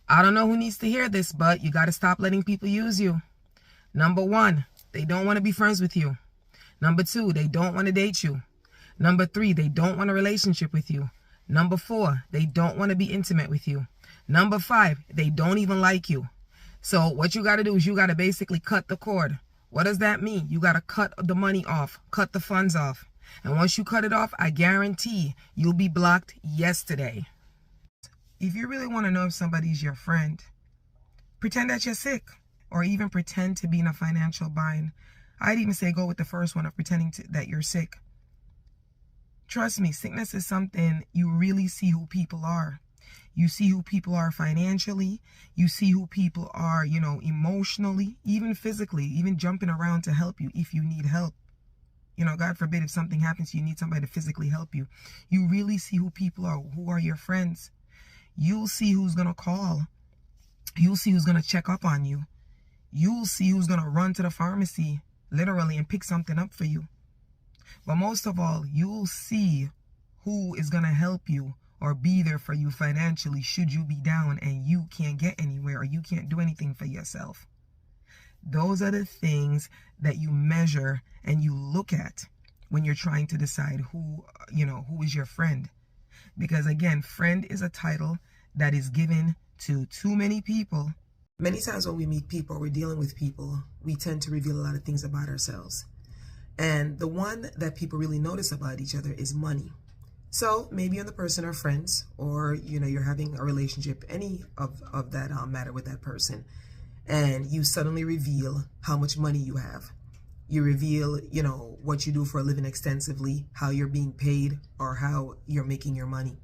I don't know who needs to hear this, but you got to stop letting people use you. Number one, they don't want to be friends with you. Number two, they don't want to date you. Number three, they don't want a relationship with you. Number four, they don't want to be intimate with you. Number five, they don't even like you. So what you got to do is you got to basically cut the cord. What does that mean? You got to cut the money off, cut the funds off. And once you cut it off, I guarantee you'll be blocked yesterday. If you really want to know if somebody's your friend, pretend that you're sick, or even pretend to be in a financial bind. I'd even say go with the first one of pretending that you're sick. Trust me, sickness is something you really see who people are. You see who people are financially. You see who people are, emotionally, even physically, even jumping around to help you if you need help. God forbid if something happens, you need somebody to physically help you. You really see who people are, who are your friends. You'll see who's going to call. You'll see who's going to check up on you. You'll see who's going to run to the pharmacy, literally, and pick something up for you. But most of all, you'll see who is going to help you or be there for you financially should you be down and you can't get anywhere or you can't do anything for yourself. Those are the things that you measure and you look at when you're trying to decide who is your friend. Because again, friend is a title that is given to too many people. Many times when we meet people, we're dealing with people, we tend to reveal a lot of things about ourselves. And the one that people really notice about each other is money. So maybe you and the person are friends, or you're having a relationship, any of that matter with that person, and you suddenly reveal how much money you have. You reveal, what you do for a living extensively, how you're being paid, or how you're making your money.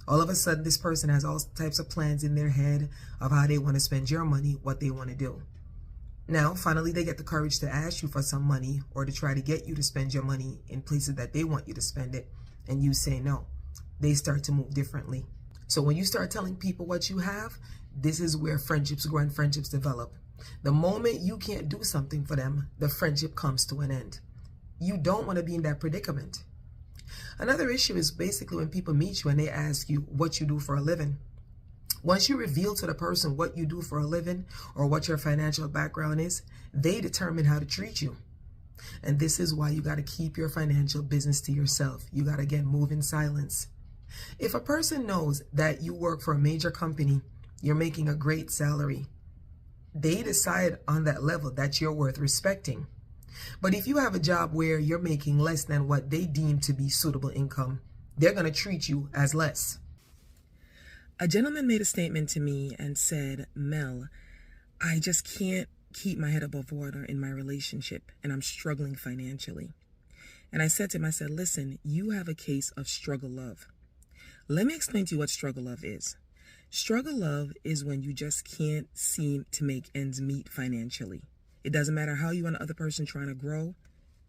All of a sudden, this person has all types of plans in their head of how they want to spend your money, what they want to do. Now, finally, they get the courage to ask you for some money or to try to get you to spend your money in places that they want you to spend it, and you say no. They start to move differently. So when you start telling people what you have, this is where friendships grow and friendships develop. The moment you can't do something for them, the friendship comes to an end. You don't want to be in that predicament. Another issue is basically when people meet you and they ask you what you do for a living. Once you reveal to the person what you do for a living or what your financial background is, they determine how to treat you. And this is why you got to keep your financial business to yourself. You got to, again, move in silence. If a person knows that you work for a major company, you're making a great salary, they decide on that level that you're worth respecting. But if you have a job where you're making less than what they deem to be suitable income, they're going to treat you as less. A gentleman made a statement to me and said, Mel, I just can't keep my head above water in my relationship and I'm struggling financially. And I said to him, I said, listen, you have a case of struggle love. Let me explain to you what struggle love is. Struggle love is when you just can't seem to make ends meet financially. It doesn't matter how you and the other person trying to grow,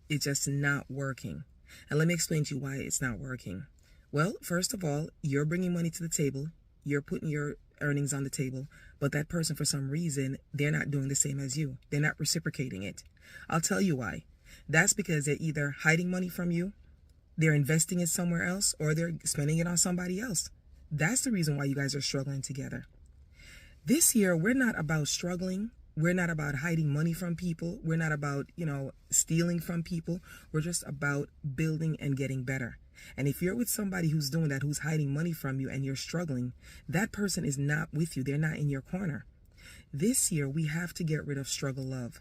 it's just not working. And let me explain to you why it's not working. Well, first of all, you're bringing money to the table. You're putting your earnings on the table, but that person, for some reason, they're not doing the same as you. They're not reciprocating it. I'll tell you why. That's because they're either hiding money from you, they're investing it somewhere else, or they're spending it on somebody else. That's the reason why you guys are struggling together. This year, we're not about struggling. We're not about hiding money from people. We're not about, stealing from people. We're just about building and getting better. And if you're with somebody who's doing that, who's hiding money from you and you're struggling, that person is not with you. They're not in your corner. This year, we have to get rid of struggle love.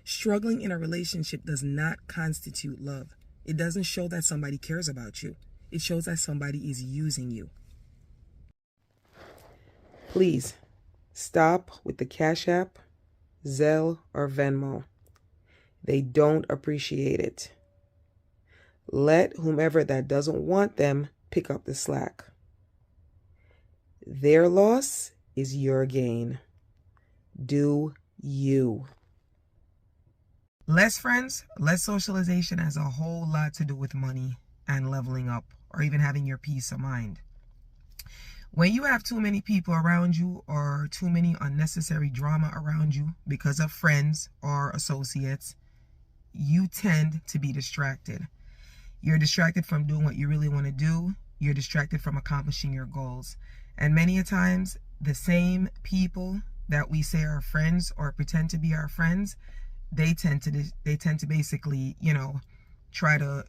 Struggling in a relationship does not constitute love. It doesn't show that somebody cares about you. It shows that somebody is using you. Please stop with the Cash App, Zelle, or Venmo. They don't appreciate it. Let whomever that doesn't want them pick up the slack. Their loss is your gain. Do you. Less friends, less socialization has a whole lot to do with money and leveling up, or even having your peace of mind. When you have too many people around you or too many unnecessary drama around you because of friends or associates, you tend to be distracted. You're distracted from doing what you really want to do. You're distracted from accomplishing your goals. And many a times, The same people that we say are friends or pretend to be our friends, they tend to basically, try to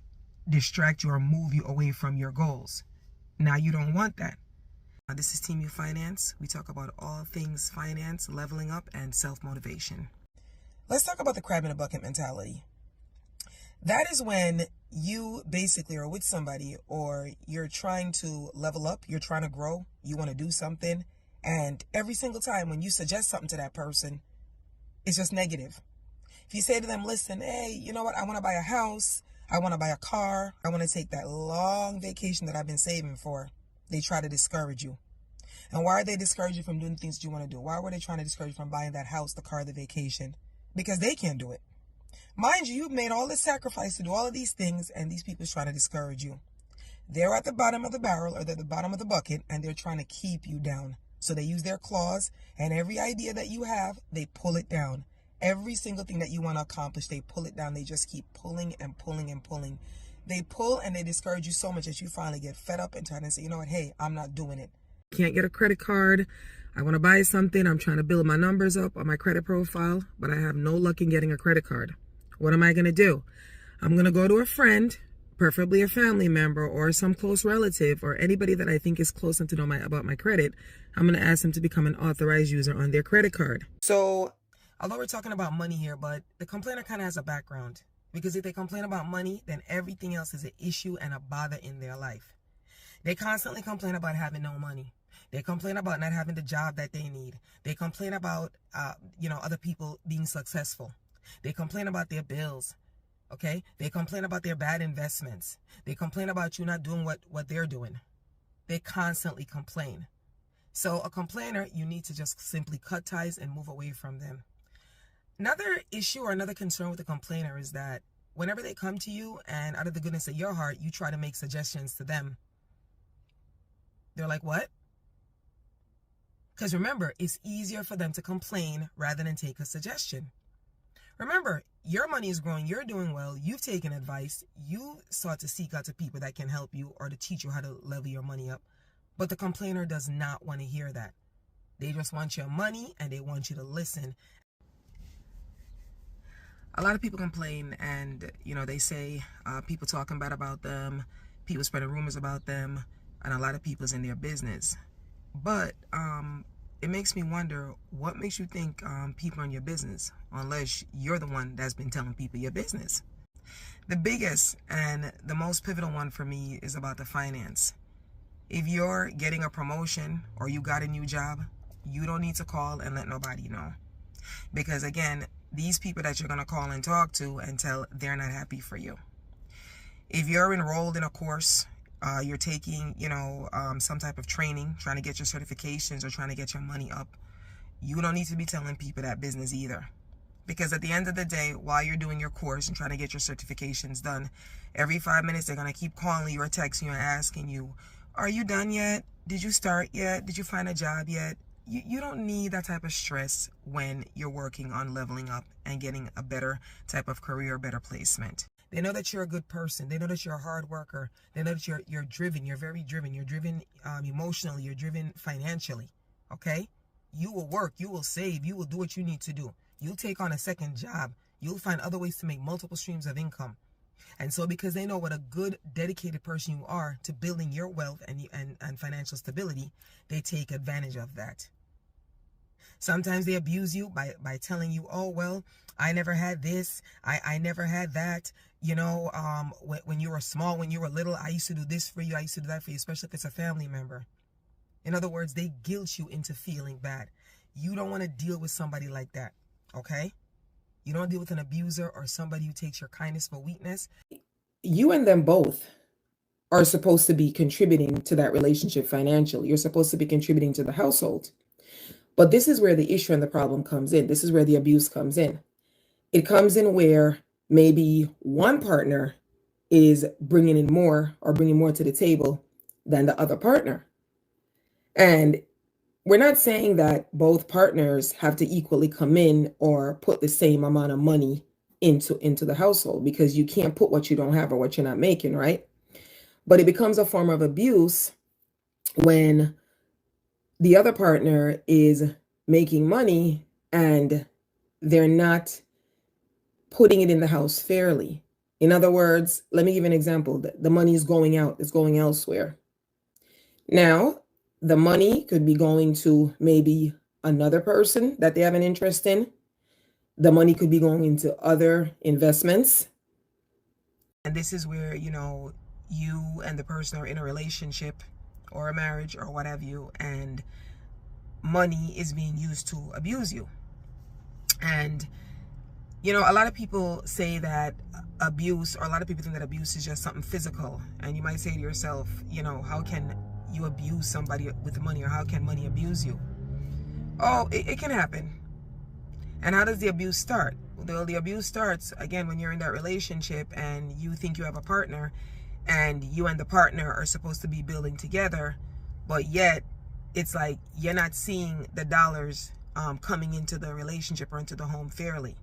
distract you or move you away from your goals. Now you don't want that. This is Team You Finance. We talk about all things finance, leveling up, and self-motivation. Let's talk about the crab in a bucket mentality. That is when you basically are with somebody or you're trying to level up, you're trying to grow, you want to do something, and every single time when you suggest something to that person, it's just negative. If you say to them, listen, hey, you know what? I want to buy a house. I want to buy a car. I want to take that long vacation that I've been saving for. They try to discourage you. And why are they discouraging you from doing things that you want to do? Why were they trying to discourage you from buying that house, the car, the vacation? Because they can't do it. Mind you, you've made all this sacrifice to do all of these things, and these people are trying to discourage you. They're at the bottom of the barrel, or they're at the bottom of the bucket, and they're trying to keep you down. So they use their claws, and every idea that you have, they pull it down. Every single thing that you want to accomplish, they pull it down. They just keep pulling and pulling and pulling. They pull and they discourage you so much that you finally get fed up and try to say, you know what, hey, I'm not doing it. Can't get a credit card. I want to buy something. I'm trying to build my numbers up on my credit profile, but I have no luck in getting a credit card. What am I going to do? I'm going to go to a friend, preferably a family member or some close relative or anybody that I think is close enough to know about my credit. I'm going to ask them to become an authorized user on their credit card. So, although we're talking about money here, but the complainer kind of has a background. Because if they complain about money, then everything else is an issue and a bother in their life. They constantly complain about having no money. They complain about not having the job that they need. They complain about, other people being successful. They complain about their bills. Okay? They complain about their bad investments. They complain about you not doing what they're doing. They constantly complain. So a complainer, you need to just simply cut ties and move away from them. Another issue or another concern with a complainer is that whenever they come to you and out of the goodness of your heart, you try to make suggestions to them. They're like, what? Because remember, it's easier for them to complain rather than take a suggestion. Remember, your money is growing, you're doing well, you've taken advice, you sought to seek out to people that can help you or to teach you how to level your money up. But the complainer does not want to hear that. They just want your money and they want you to listen. A lot of people complain and, they say people talking bad about them, people spreading rumors about them, and a lot of people's in their business. But it makes me wonder, what makes you think people are in your business, unless you're the one that's been telling people your business? The biggest and the most pivotal one for me is about the finance. If you're getting a promotion or you got a new job, you don't need to call and let nobody know. Because again, these people that you're going to call and talk to and tell, they're not happy for you. If you're enrolled in a course, you're taking, some type of training, trying to get your certifications or trying to get your money up, you don't need to be telling people that business either. Because at the end of the day, while you're doing your course and trying to get your certifications done, every 5 minutes they're going to keep calling you or texting you and asking you, are you done yet? Did you start yet? Did you find a job yet? You don't need that type of stress when you're working on leveling up and getting a better type of career, better placement. They know that you're a good person. They know that you're a hard worker. They know that you're driven. You're very driven. You're driven emotionally. You're driven financially. Okay? You will work. You will save. You will do what you need to do. You'll take on a second job. You'll find other ways to make multiple streams of income. And so because they know what a good, dedicated person you are to building your wealth and financial stability, they take advantage of that. Sometimes they abuse you by telling you, oh, well, I never had this. I never had that. When you were small, when you were little, I used to do this for you. I used to do that for you, especially if it's a family member. In other words, they guilt you into feeling bad. You don't want to deal with somebody like that, okay? You don't deal with an abuser or somebody who takes your kindness for weakness. You and them both are supposed to be contributing to that relationship financially. You're supposed to be contributing to the household. But this is where the issue and the problem comes in. This is where the abuse comes in. It comes in where maybe one partner is bringing in more or bringing more to the table than the other partner. And we're not saying that both partners have to equally come in or put the same amount of money into the household, because you can't put what you don't have or what you're not making, right? But it becomes a form of abuse when the other partner is making money and they're not putting it in the house fairly. In other words, let me give an example. The money is going out, it's going elsewhere. Now, the money could be going to maybe another person that they have an interest in. The money could be going into other investments. And this is where, you and the person are in a relationship or a marriage or what have you, and money is being used to abuse you. And a lot of people say that abuse, or a lot of people think that abuse is just something physical. And you might say to yourself, how can you abuse somebody with money, or how can money abuse you? Oh, it can happen. And how does the abuse start? Well, the abuse starts, again, when you're in that relationship and you think you have a partner, and you and the partner are supposed to be building together, but yet it's like you're not seeing the dollars coming into the relationship or into the home fairly.